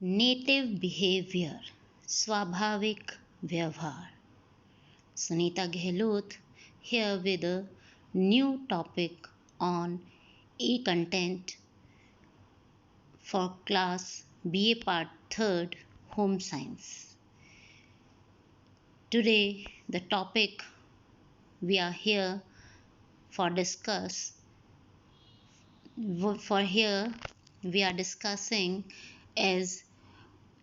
Native behaviour, स्वाभाविक व्यवहार. Sunita Gehlot here with a new topic on e-content for class BA Part 3rd Home Science. Today the topic we are here for we are discussing is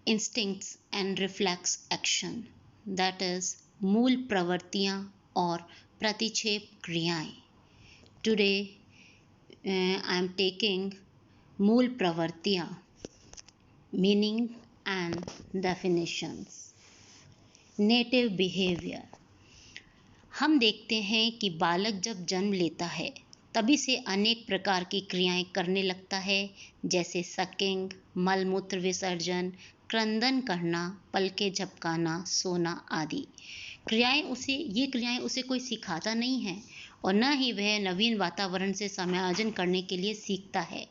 instincts and reflex action, that is मूल प्रवृत्तियाँ और प्रतिक्षेप क्रियाएं. Today I am taking मूल प्रवृत्तियाँ, meaning and definitions. Native behaviour. हम देखते हैं कि बालक जब जन्म लेता है तभी से अनेक प्रकार की क्रियाएं करने लगता है, जैसे सकिंग, मलमूत्र विसर्जन, क्रंदन करना, पलकें झपकाना, सोना आदि. ये क्रियाएं उसे कोई सिखाता नहीं है और न ही वह नवीन वातावरण से समायोजन करने के लिए सीखता है,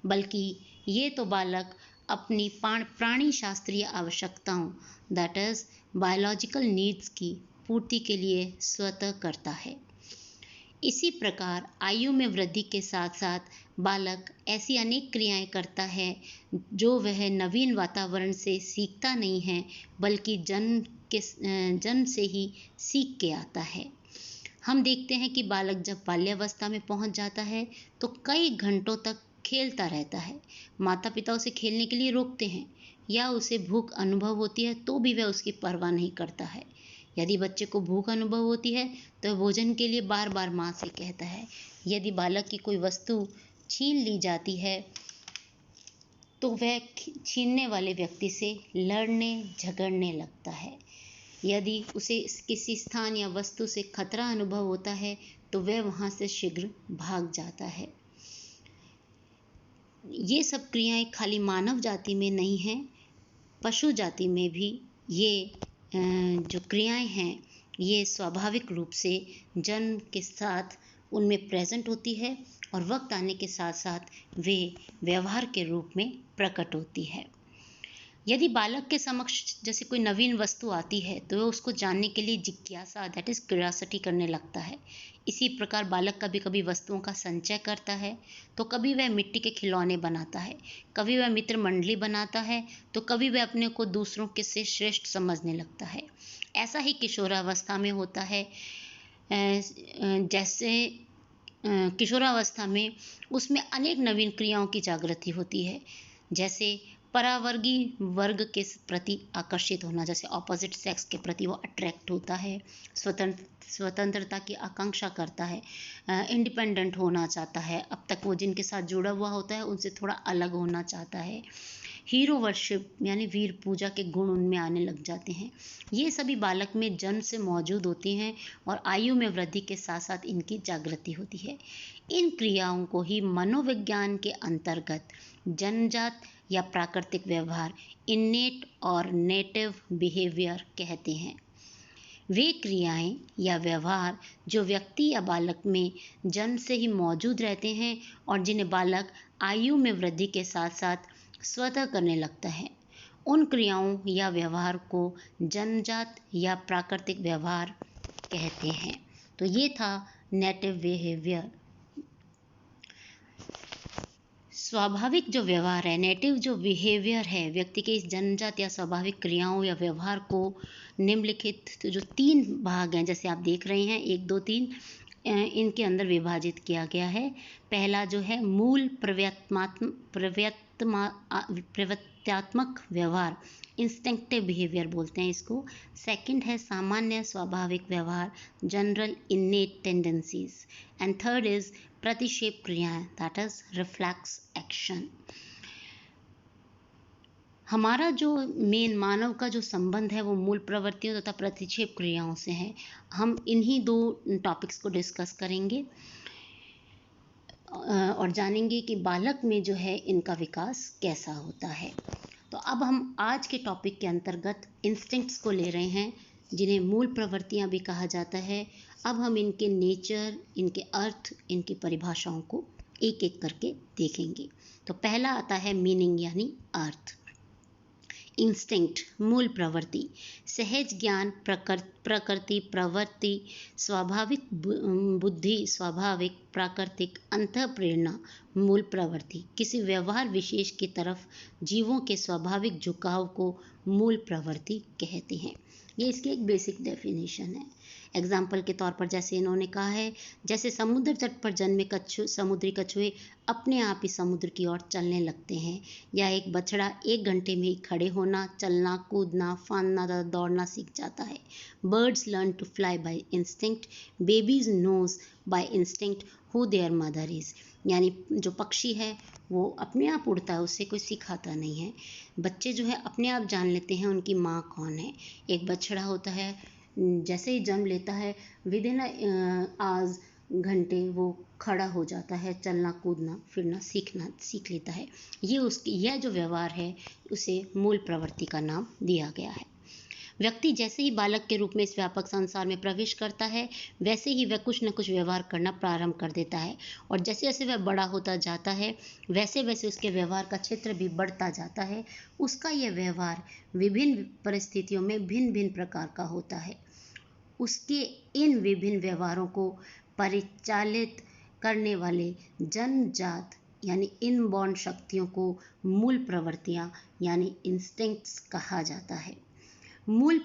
बल्कि ये तो बालक अपनी प्राणी शास्त्रीय आवश्यकताओं, दैट इज बायोलॉजिकल नीड्स की पूर्ति के लिए स्वतः करता है. इसी प्रकार आयु में वृद्धि के साथ साथ बालक ऐसी अनेक क्रियाएं करता है जो वह नवीन वातावरण से सीखता नहीं है, बल्कि जन्म से ही सीख के आता है. हम देखते हैं कि बालक जब बाल्यावस्था में पहुंच जाता है तो कई घंटों तक खेलता रहता है. माता पिता उसे खेलने के लिए रोकते हैं या उसे भूख अनुभव होती है तो भी वह उसकी परवाह नहीं करता है. यदि बच्चे को भूख अनुभव होती है तो भोजन के लिए बार बार माँ से कहता है. यदि बालक की कोई वस्तु छीन ली जाती है तो वह छीनने वाले व्यक्ति से लड़ने झगड़ने लगता है. यदि उसे किसी स्थान या वस्तु से खतरा अनुभव होता है तो वह वहाँ से शीघ्र भाग जाता है. ये सब क्रियाएं खाली मानव जाति में नहीं हैं, पशु जाति में भी ये जो क्रियाएं हैं ये स्वाभाविक रूप से जन्म के साथ उनमें प्रेजेंट होती है और वक्त आने के साथ साथ वे व्यवहार के रूप में प्रकट होती है. यदि बालक के समक्ष जैसे कोई नवीन वस्तु आती है तो वह उसको जानने के लिए जिज्ञासा, दैट इज क्यूरियोसिटी करने लगता है. इसी प्रकार बालक कभी कभी वस्तुओं का संचय करता है, तो कभी वह मिट्टी के खिलौने बनाता है, कभी वह मित्र मंडली बनाता है, तो कभी वह अपने को दूसरों के से श्रेष्ठ समझने लगता है. ऐसा ही किशोरावस्था में होता है. जैसे किशोरावस्था में उसमें अनेक नवीन क्रियाओं की जागृति होती है, जैसे परावर्गीय वर्ग के प्रति आकर्षित होना, जैसे ऑपोजिट सेक्स के प्रति वो अट्रैक्ट होता है, स्वतंत्रता की आकांक्षा करता है, इंडिपेंडेंट होना चाहता है, अब तक वो जिनके साथ जुड़ा हुआ होता है उनसे थोड़ा अलग होना चाहता है. हीरो वर्शिप यानी वीर पूजा के गुण उनमें आने लग जाते हैं. ये सभी बालक में जन्म से मौजूद होती हैं और आयु में वृद्धि के साथ साथ इनकी जागृति होती है. इन क्रियाओं को ही मनोविज्ञान के अंतर्गत जन्मजात या प्राकृतिक व्यवहार, इन्नेट और नेटिव बिहेवियर कहते हैं. वे क्रियाएं या व्यवहार जो व्यक्ति या बालक में जन्म से ही मौजूद रहते हैं और जिन्हें बालक आयु में वृद्धि के साथ साथ स्वतः करने लगता है, उन क्रियाओं या व्यवहार को जन्मजात या प्राकृतिक व्यवहार कहते हैं. तो ये था नेटिव बिहेवियर. स्वाभाविक जो व्यवहार है, नेटिव जो बिहेवियर है, व्यक्ति के इस जन्मजात या स्वाभाविक क्रियाओं या व्यवहार को निम्नलिखित जो 3 भाग हैं, जैसे आप देख रहे हैं 1, 2, 3, इनके अंदर विभाजित किया गया है. पहला जो है मूल प्रवृत्त्यात्मक व्यवहार, इंस्टिंक्टिव बिहेवियर बोलते हैं इसको. सेकंड है सामान्य स्वाभाविक व्यवहार, general innate tendencies. And third is प्रतिक्षेप क्रियाएं, दैट इज रिफ्लेक्स एक्शन. हमारा जो मेन मानव का जो संबंध है वो मूल प्रवृत्तियों तथा प्रतिक्षेप क्रियाओं से है. हम इन्हीं 2 टॉपिक्स को डिस्कस करेंगे और जानेंगे कि बालक में जो है इनका विकास कैसा होता है. तो अब हम आज के टॉपिक के अंतर्गत इंस्टिंक्ट्स को ले रहे हैं, जिन्हें मूल प्रवृत्तियां भी कहा जाता है. अब हम इनके नेचर, इनके अर्थ, इनकी परिभाषाओं को एक एक करके देखेंगे. तो पहला आता है मीनिंग यानी अर्थ. इंस्टिंक्ट मूल प्रवृत्ति, सहज ज्ञान, प्रकृति, प्रवृत्ति, स्वाभाविक बुद्धि, स्वाभाविक प्राकृतिक अंतःप्रेरणा। मूल प्रवृत्ति किसी व्यवहार विशेष की तरफ जीवों के स्वाभाविक झुकाव को मूल प्रवृत्ति कहते हैं। ये इसकी एक बेसिक डेफिनेशन है। एग्जाम्पल के तौर पर जैसे इन्होंने कहा है, जैसे समुद्र तट पर जन्मे समुद्री कछुए अपने आप ही समुद्र की ओर चलने लगते हैं, या एक बछड़ा 1 घंटे में ही खड़े होना, चलना, कूदना, फांदना तथा दौड़ना सीख जाता है। Birds learn to fly by instinct, babies knows by instinct who their mother is. यानी जो पक्षी है वो अपने आप उड़ता है, उससे कोई सिखाता नहीं है। बच्चे जो है अपने आप जान लेते हैं उनकी माँ कौन है। एक बछड़ा होता है, जैसे ही जन्म लेता है विद इन आज घंटे वो खड़ा हो जाता है, चलना कूदना फिरना सीख लेता है। यह जो व्यवहार है उसे मूल प्रवृत्ति का नाम दिया गया है। व्यक्ति जैसे ही बालक के रूप में इस व्यापक संसार में प्रवेश करता है, वैसे ही वह कुछ न कुछ व्यवहार करना प्रारंभ कर देता है, और जैसे जैसे वह बड़ा होता जाता है वैसे वैसे उसके व्यवहार का क्षेत्र भी बढ़ता जाता है। उसका यह व्यवहार विभिन्न परिस्थितियों में भिन्न भिन्न प्रकार का होता है। उसके इन विभिन्न व्यवहारों को परिचालित करने वाले जन्मजात यानी इनबॉर्न शक्तियों को मूल प्रवृत्तियां यानी इंस्टिंक्ट्स कहा जाता है। मूल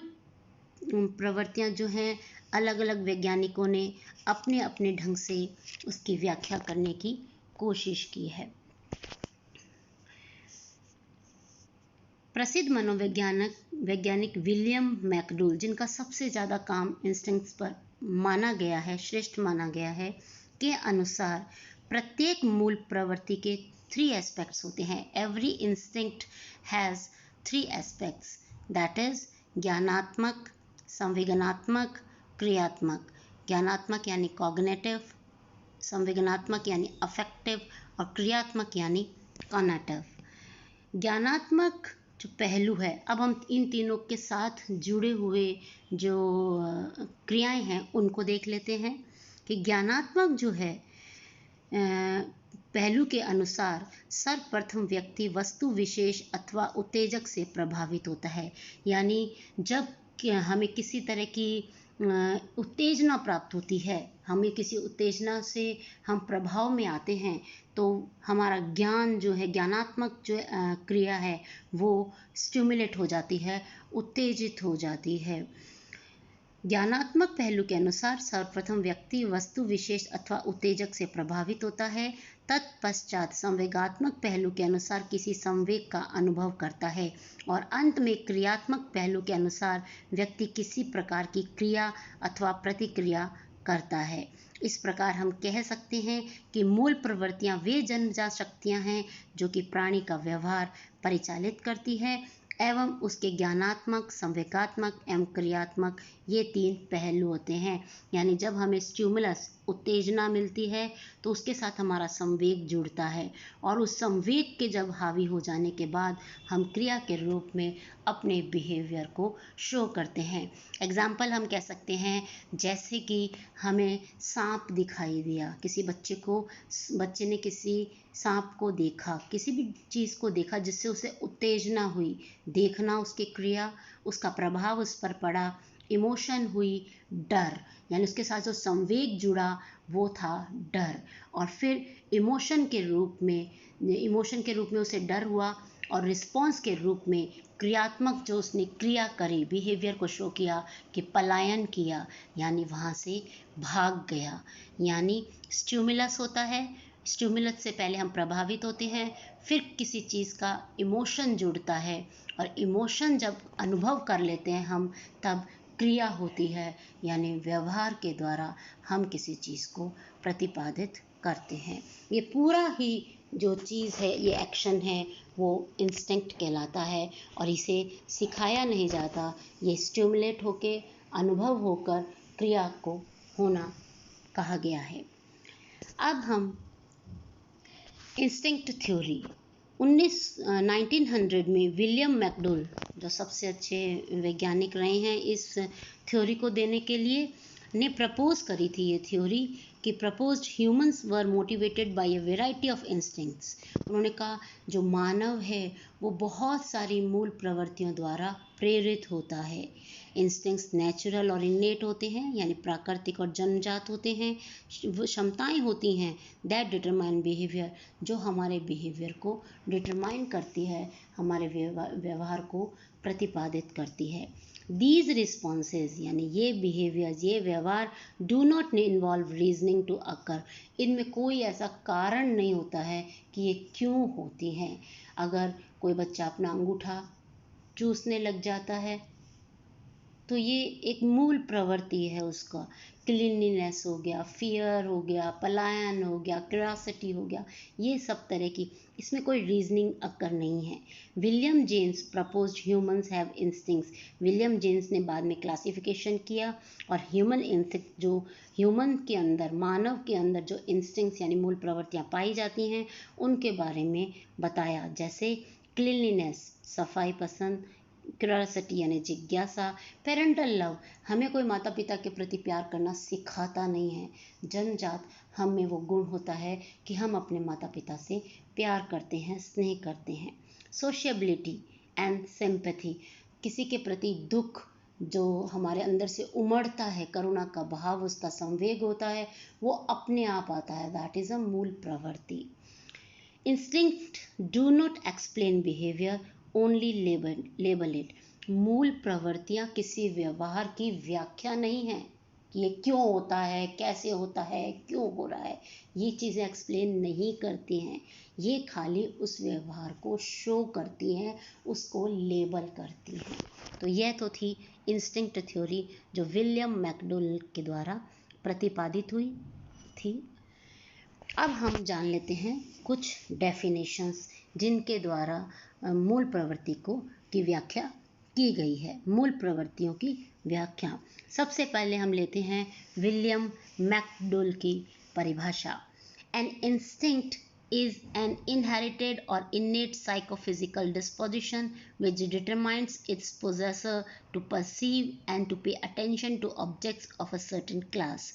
प्रवृत्तियां जो हैं अलग अलग वैज्ञानिकों ने अपने अपने ढंग से उसकी व्याख्या करने की कोशिश की है। प्रसिद्ध वैज्ञानिक विलियम मैकडूल, जिनका सबसे ज़्यादा काम इंस्टिंक्ट्स पर माना गया है, श्रेष्ठ माना गया है, के अनुसार प्रत्येक मूल प्रवृत्ति के 3 एस्पेक्ट्स होते हैं। Every instinct has 3 aspects, that is ज्ञानात्मक, संवेदनात्मक, क्रियात्मक। ज्ञानात्मक यानी कॉग्निटिव, संवेदनात्मक यानी अफेक्टिव, और क्रियात्मक यानी कॉग्निटिव। ज्ञानात्मक जो पहलू है, अब हम इन तीनों के साथ जुड़े हुए जो क्रियाएं हैं उनको देख लेते हैं कि ज्ञानात्मक जो है पहलू के अनुसार सर्वप्रथम व्यक्ति वस्तु विशेष अथवा उत्तेजक से प्रभावित होता है। यानी जब हमें किसी तरह की उत्तेजना प्राप्त होती है, हमें किसी उत्तेजना से हम प्रभाव में आते हैं, तो हमारा ज्ञान जो है, ज्ञानात्मक जो क्रिया है वो स्टिमुलेट हो जाती है, उत्तेजित हो जाती है। ज्ञानात्मक पहलू के अनुसार सर्वप्रथम व्यक्ति वस्तु विशेष अथवा उत्तेजक से प्रभावित होता है। तत्पश्चात संवेगात्मक पहलू के अनुसार किसी संवेग का अनुभव करता है, और अंत में क्रियात्मक पहलू के अनुसार व्यक्ति किसी प्रकार की क्रिया अथवा प्रतिक्रिया करता है। इस प्रकार हम कह सकते हैं कि मूल प्रवृत्तियां वे जन्मजात शक्तियां हैं जो कि प्राणी का व्यवहार परिचालित करती है, एवं उसके ज्ञानात्मक, संवेगात्मक एवं क्रियात्मक ये 3 पहलू होते हैं। यानी जब हमें स्टिमुलस उत्तेजना मिलती है तो उसके साथ हमारा संवेग जुड़ता है, और उस संवेग के जब हावी हो जाने के बाद हम क्रिया के रूप में अपने बिहेवियर को शो करते हैं। एग्जाम्पल हम कह सकते हैं, जैसे कि हमें सांप दिखाई दिया, बच्चे ने किसी सांप को देखा, किसी भी चीज़ को देखा जिससे उसे उत्तेजना हुई, देखना उसकी क्रिया, उसका प्रभाव उस पर पड़ा, इमोशन हुई डर, यानी उसके साथ जो संवेग जुड़ा वो था डर, और फिर इमोशन के रूप में उसे डर हुआ, और रिस्पॉन्स के रूप में क्रियात्मक जो उसने क्रिया करी, बिहेवियर को शो किया कि पलायन किया, यानी वहाँ से भाग गया। यानी स्टिमुलस होता है, स्टिमुलस से पहले हम प्रभावित होते हैं, फिर किसी चीज़ का इमोशन जुड़ता है, और इमोशन जब अनुभव कर लेते हैं हम, तब क्रिया होती है, यानी व्यवहार के द्वारा हम किसी चीज़ को प्रतिपादित करते हैं। ये पूरा ही जो चीज़ है, ये एक्शन है, वो इंस्टिंक्ट कहलाता है, और इसे सिखाया नहीं जाता, ये स्टिमुलेट होके अनुभव होकर क्रिया को होना कहा गया है। अब हम इंस्टिंक्ट थ्योरी 1900 में विलियम मैकडूल, जो सबसे अच्छे वैज्ञानिक रहे हैं इस थ्योरी को देने के लिए, ने प्रपोज करी थी ये थ्योरी कि proposed humans were motivated by a variety of instincts. उन्होंने कहा जो मानव है वो बहुत सारी मूल प्रवृत्तियों द्वारा प्रेरित होता है। इंस्टिंक्ट्स नेचुरल और इन्नेट होते हैं, यानी प्राकृतिक और जन्मजात होते हैं। वो क्षमताएं होती हैं दैट डिटरमाइन बिहेवियर, जो हमारे बिहेवियर को डिटरमाइन करती है, हमारे व्यवहार को प्रतिपादित करती है। दीज रिस्पॉन्सेज यानी ये बिहेवियर, ये व्यवहार do not involve reasoning to occur, इनमें कोई ऐसा कारण नहीं होता है कि ये क्यों होती हैं। अगर कोई बच्चा अपना अंगूठा चूसने लग जाता है तो ये एक मूल प्रवृत्ति है उसका। क्लीनलीनेस हो गया, फियर हो गया, पलायन हो गया, क्यूरियोसिटी हो गया, ये सब तरह की, इसमें कोई रीजनिंग अक्कर नहीं है। William James proposed humans have instincts, William James ने बाद में क्लासिफिकेशन किया और ह्यूमन इंस्टिंक्ट, जो ह्यूमन के अंदर, मानव के अंदर जो इंस्टिंक्ट्स यानी मूल प्रवृत्तियाँ पाई जाती हैं उनके बारे में बताया। जैसे क्लीनलीनेस, सफाई पसंद, क्यूरियोसिटी यानी जिज्ञासा, पेरेंटल लव, हमें कोई माता पिता के प्रति प्यार करना सिखाता नहीं है। जन्मजात हम में वो गुण होता है कि हम अपने माता पिता से प्यार करते हैं, स्नेह करते हैं। सोशिएबिलिटी एंड सिंपैथी, किसी के प्रति दुख जो हमारे अंदर से उमड़ता है, करुणा का भाव, उसका संवेग होता है, वो अपने आप आता है, दैट इज अ मूल प्रवृत्ति। Instinct do not explain behaviour, only label it, मूल प्रवृत्तियाँ किसी व्यवहार की व्याख्या नहीं है कि ये क्यों होता है, कैसे होता है, क्यों हो रहा है, ये चीज़ें एक्सप्लेन नहीं करती हैं, ये खाली उस व्यवहार को शो करती हैं, उसको लेबल करती हैं। तो यह तो थी इंस्टिंक्ट थ्योरी जो विलियम मैकडोनल्ड के द्वारा प्रतिपादित हुई थी। अब हम जान लेते हैं कुछ डेफिनेशंस जिनके द्वारा मूल प्रवृत्ति की व्याख्या की गई है, मूल प्रवृत्तियों की व्याख्या। सबसे पहले हम लेते हैं विलियम मैकडोनल की परिभाषा। An instinct is an inherited or innate psychophysical disposition which determines its possessor to perceive and to pay attention to objects of a certain class,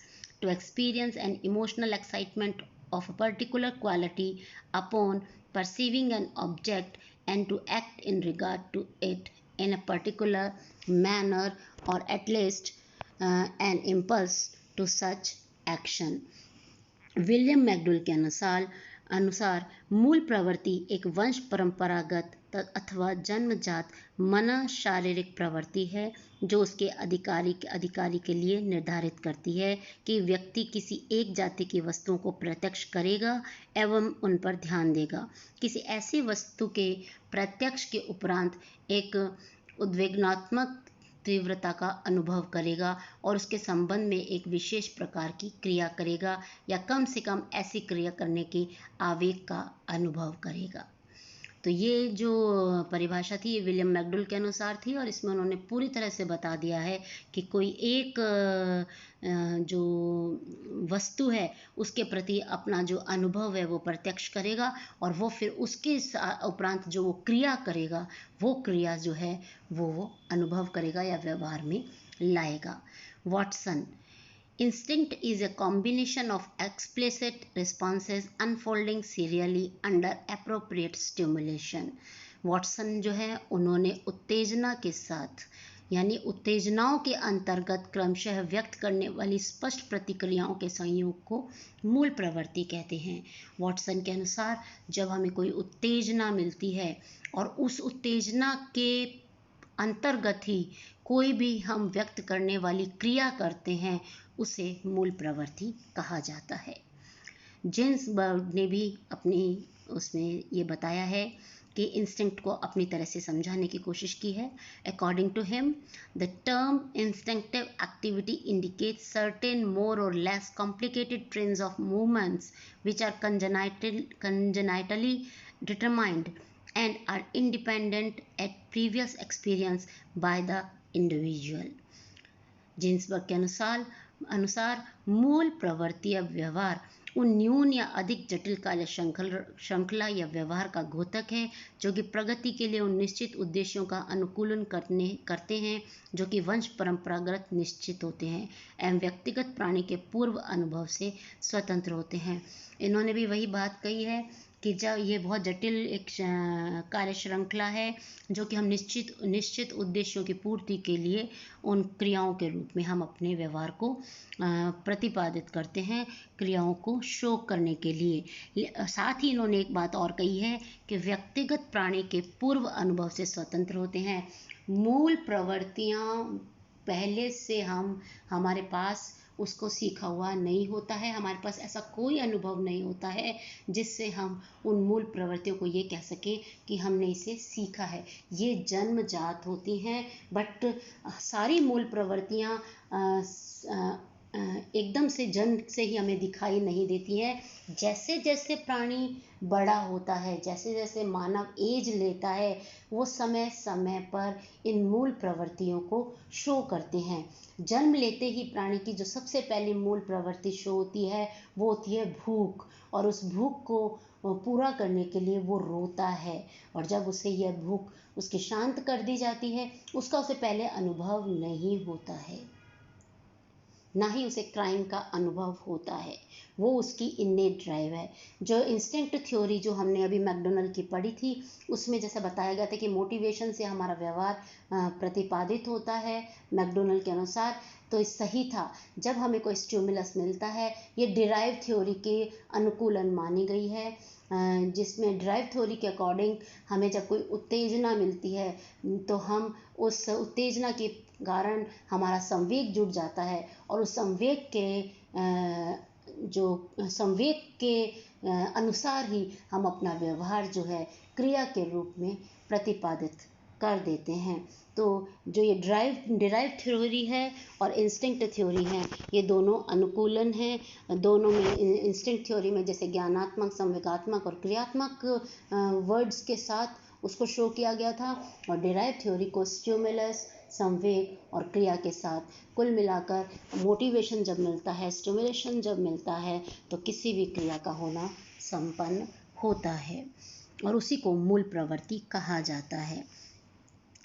to experience an emotional excitement of a particular quality upon perceiving an object, and to act in regard to it in a particular manner, or at least an impulse to such action. William McDonnell के अनुसार मूल प्रवृत्ति एक वंश परंपरागत अथवा जन्मजात मन शारीरिक प्रवृत्ति है जो उसके अधिकारी के लिए निर्धारित करती है कि व्यक्ति किसी एक जाति की वस्तुओं को प्रत्यक्ष करेगा एवं उन पर ध्यान देगा। किसी ऐसी वस्तु के प्रत्यक्ष के उपरांत एक उद्वेगनात्मक तीव्रता का अनुभव करेगा और उसके संबंध में एक विशेष प्रकार की क्रिया करेगा या कम से कम ऐसी क्रिया करने की आवेग का अनुभव करेगा। तो ये जो परिभाषा थी ये विलियम मैकडोनल के अनुसार थी और इसमें उन्होंने पूरी तरह से बता दिया है कि कोई एक जो वस्तु है उसके प्रति अपना जो अनुभव है वो प्रत्यक्ष करेगा और वो फिर उसके उपरांत जो वो क्रिया करेगा वो क्रिया जो है वो अनुभव करेगा या व्यवहार में लाएगा। Watson, instinct is a combination of explicit responses unfolding serially under appropriate stimulation. Watson जो है उन्होंने उत्तेजना के साथ यानी उत्तेजनाओं के अंतर्गत क्रमशः व्यक्त करने वाली स्पष्ट प्रतिक्रियाओं के संयोग को मूल प्रवृत्ति कहते हैं। वॉटसन के अनुसार जब हमें कोई उत्तेजना मिलती है और उस उत्तेजना के अंतर्गत ही कोई भी हम व्यक्त करने वाली क्रिया करते हैं उसे मूल प्रवृत्ति कहा जाता है। जिन्सबर्ग ने भी अपनी उसमें ये बताया है कि इंस्टिंक्ट को अपनी तरह से समझाने की कोशिश की है। According to him, the term instinctive activity indicates certain more or less complicated trains of movements which are congenitally determined and are independent at previous experience by the individual. Ginsberg के अनुसार मूल प्रवृत्ति या व्यवहार उन न्यून या अधिक जटिल कार्य श्रृंखला या व्यवहार का घोतक है जो कि प्रगति के लिए उन निश्चित उद्देश्यों का अनुकूलन करते हैं जो कि वंश परंपरागत निश्चित होते हैं एवं व्यक्तिगत प्राणी के पूर्व अनुभव से स्वतंत्र होते हैं। इन्होंने भी वही बात कही है कि जब ये बहुत जटिल एक कार्य श्रृंखला है जो कि हम निश्चित उद्देश्यों की पूर्ति के लिए उन क्रियाओं के रूप में हम अपने व्यवहार को प्रतिपादित करते हैं, क्रियाओं को शो करने के लिए। साथ ही इन्होंने एक बात और कही है कि व्यक्तिगत प्राणी के पूर्व अनुभव से स्वतंत्र होते हैं। मूल प्रवृत्तियां पहले से हमारे पास उसको सीखा हुआ नहीं होता है, हमारे पास ऐसा कोई अनुभव नहीं होता है जिससे हम उन मूल प्रवृत्तियों को ये कह सकें कि हमने इसे सीखा है। ये जन्मजात होती हैं, बट सारी मूल प्रवृत्तियां एकदम से जन्म से ही हमें दिखाई नहीं देती हैं। जैसे जैसे प्राणी बड़ा होता है, जैसे जैसे मानव एज लेता है, वो समय समय पर इन मूल प्रवृत्तियों को शो करते हैं। जन्म लेते ही प्राणी की जो सबसे पहली मूल प्रवृत्ति शो होती है वो होती है भूख, और उस भूख को पूरा करने के लिए वो रोता है, और जब उसे यह भूख उसकी शांत कर दी जाती है, उसका उसे पहले अनुभव नहीं होता है, ना ही उसे क्राइम का अनुभव होता है। वो उसकी इन्नेट ड्राइव है। जो इंस्टिंक्ट थ्योरी जो हमने अभी मैकडोनल्ड की पढ़ी थी, उसमें जैसा बताया गया था कि मोटिवेशन से हमारा व्यवहार प्रतिपादित होता है मैकडोनल्ड के अनुसार, तो सही था। जब हमें कोई स्टिमुलस मिलता है, ये डिराइव थ्योरी के अनुकूलन मानी गई है, जिसमें डिराइव थ्योरी के अकॉर्डिंग हमें जब कोई उत्तेजना मिलती है तो हम उस उत्तेजना के कारण हमारा संवेग जुड़ जाता है, और उस संवेग के अनुसार ही हम अपना व्यवहार जो है क्रिया के रूप में प्रतिपादित कर देते हैं। तो जो ये डिराइव थ्योरी है और इंस्टिंक्ट थ्योरी है, ये दोनों अनुकूलन हैं। दोनों में इंस्टिंक्ट थ्योरी में जैसे ज्ञानात्मक, संवेगात्मक और क्रियात्मक वर्ड्स के साथ उसको शो किया गया था, और डिराइव थ्योरी को स्टिमुलस, संवेग और क्रिया के साथ, कुल मिलाकर मोटिवेशन जब मिलता है, स्टिमुलेशन जब मिलता है, तो किसी भी क्रिया का होना संपन्न होता है, और उसी को मूल प्रवृत्ति कहा जाता है।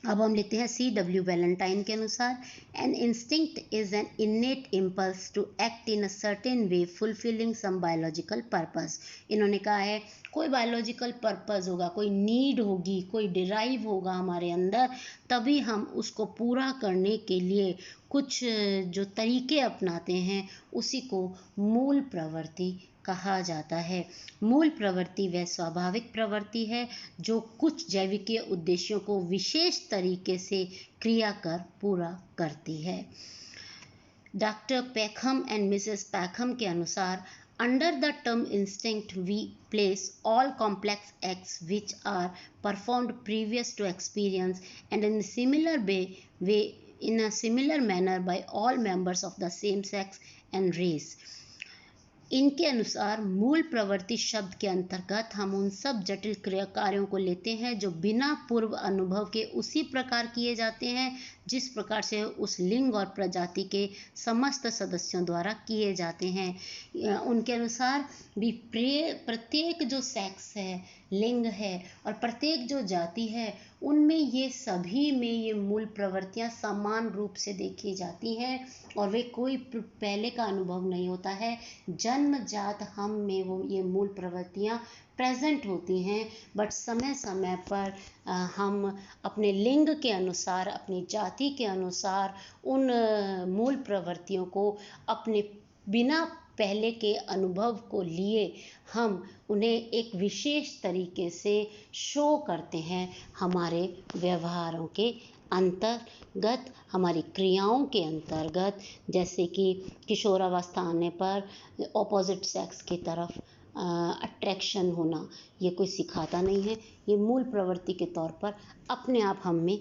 अब हम लेते हैं C.W. वैलेंटाइन के अनुसार, an instinct is an innate impulse to act in a certain way fulfilling some biological purpose. इन्होंने कहा है कोई बायोलॉजिकल पर्पस होगा, कोई नीड होगी, कोई डिराइव होगा हमारे अंदर, तभी हम उसको पूरा करने के लिए कुछ जो तरीके अपनाते हैं, उसी को मूल प्रवृत्ति कहा जाता है। मूल प्रवृत्ति वह स्वाभाविक प्रवृत्ति है जो कुछ जैविकीय उद्देश्यों को विशेष तरीके से क्रिया कर पूरा करती है। डॉक्टर पैखम एंड मिसेस पैखम के अनुसार, under the term instinct we place all complex acts which are performed previous to experience and in a similar manner by all members of the same sex and race. इनके अनुसार मूल प्रवृत्ति शब्द के अंतर्गत हम उन सब जटिल क्रिया कार्यों को लेते हैं जो बिना पूर्व अनुभव के उसी प्रकार किए जाते हैं जिस प्रकार से उस लिंग और प्रजाति के समस्त सदस्यों द्वारा किए जाते हैं। उनके अनुसार भी प्रत्येक जो सेक्स है, लिंग है, और प्रत्येक जो जाति है, उनमें ये सभी में ये मूल प्रवृत्तियां समान रूप से देखी जाती हैं, और वे कोई पहले का अनुभव नहीं होता है। जन्मजात हम में वो ये मूल प्रवृत्तियां प्रेजेंट होती हैं, बट समय समय पर हम अपने लिंग के अनुसार, अपनी जाति के अनुसार उन मूल प्रवृत्तियों को अपने बिना पहले के अनुभव को लिए हम उन्हें एक विशेष तरीके से शो करते हैं हमारे व्यवहारों के अंतर्गत, हमारी क्रियाओं के अंतर्गत। जैसे कि किशोरावस्था आने पर ऑपोजिट सेक्स की तरफ अट्रैक्शन होना, ये कोई सिखाता नहीं है, ये मूल प्रवृत्ति के तौर पर अपने आप हम में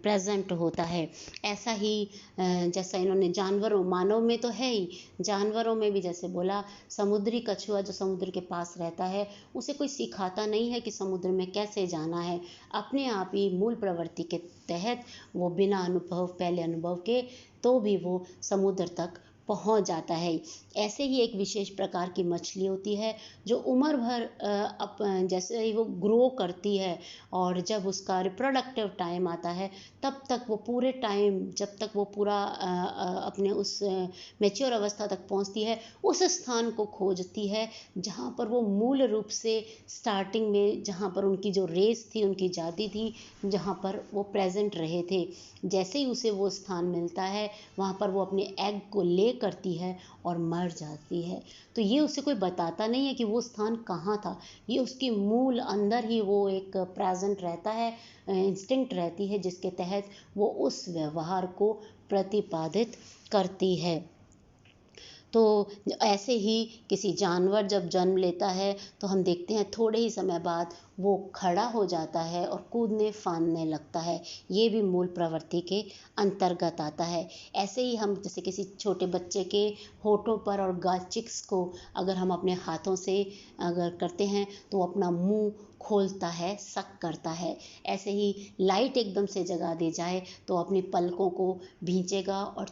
प्रेजेंट होता है। ऐसा ही जैसा इन्होंने जानवरों, मानव में तो है ही, जानवरों में भी जैसे बोला, समुद्री कछुआ जो समुद्र के पास रहता है, उसे कोई सिखाता नहीं है कि समुद्र में कैसे जाना है, अपने आप ही मूल प्रवृत्ति के तहत वो बिना अनुभव, पहले अनुभव के, तो भी वो समुद्र तक पहुंच जाता है। ऐसे ही एक विशेष प्रकार की मछली होती है जो उम्र भर जैसे ही वो ग्रो करती है और जब उसका रिप्रोडक्टिव टाइम आता है तब तक वो पूरे टाइम, जब तक वो पूरा अपने उस मेच्योर अवस्था तक पहुंचती है, उस स्थान को खोजती है जहाँ पर वो मूल रूप से स्टार्टिंग में, जहाँ पर उनकी जो रेस थी, उनकी जाति थी, जहाँ पर वो प्रेजेंट रहे थे। जैसे ही उसे वो स्थान मिलता है वहाँ पर वो अपने एग को ले करती है और मर जाती है। तो ये उसे कोई बताता नहीं है कि वो स्थान कहाँ था, ये उसकी मूल अंदर ही वो एक प्रेजेंट रहता है, इंस्टिंक्ट रहती है जिसके तहत वो उस व्यवहार को प्रतिपादित करती है। तो ऐसे ही किसी जानवर जब जन्म लेता है तो हम देखते हैं थोड़े ही समय बाद वो खड़ा हो जाता है और कूदने फांदने लगता है। ये भी मूल प्रवृत्ति के अंतर्गत आता है। ऐसे ही हम जैसे किसी छोटे बच्चे के होठों पर और गाचिक्स को अगर हम अपने हाथों से अगर करते हैं तो वो अपना मुंह खोलता है, सक करता है। ऐसे ही लाइट एकदम से जगा दी जाए तो अपनी पलकों को भींचेगा और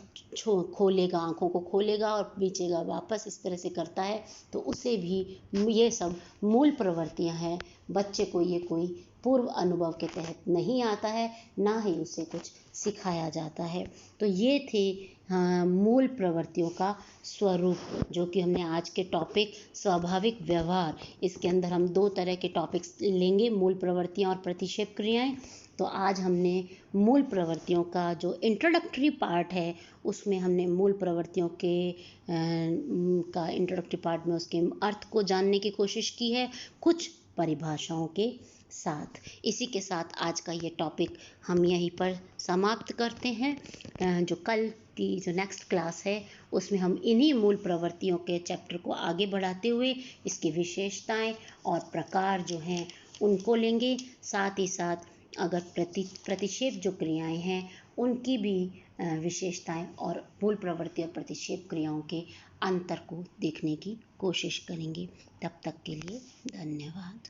खोलेगा, आंखों को खोलेगा और भींचेगा वापस, इस तरह से करता है। तो उसे भी ये सब मूल प्रवृत्तियां हैं। बच्चे को ये कोई पूर्व अनुभव के तहत नहीं आता है, ना ही उसे कुछ सिखाया जाता है। तो ये थे मूल प्रवृत्तियों का स्वरूप, जो कि हमने आज के टॉपिक स्वाभाविक व्यवहार, इसके अंदर हम दो तरह के टॉपिक्स लेंगे, मूल प्रवृत्तियां और प्रतिक्षेप क्रियाएं। तो आज हमने मूल प्रवृत्तियों का जो इंट्रोडक्टरी पार्ट है उसमें हमने मूल प्रवृत्तियों के का इंट्रोडक्टरी पार्ट में उसके अर्थ को जानने की कोशिश की है, कुछ परिभाषाओं के साथ। इसी के साथ आज का ये टॉपिक हम यहीं पर समाप्त करते हैं। जो कल की जो नेक्स्ट क्लास है उसमें हम इन्हीं मूल प्रवृत्तियों के चैप्टर को आगे बढ़ाते हुए इसकी विशेषताएं और प्रकार जो हैं उनको लेंगे। साथ ही साथ अगर प्रतिक्षेप जो क्रियाएं हैं उनकी भी विशेषताएं और मूल प्रवृत्ति और प्रतिक्षेप क्रियाओं के अंतर को देखने की कोशिश करेंगे। तब तक के लिए धन्यवाद।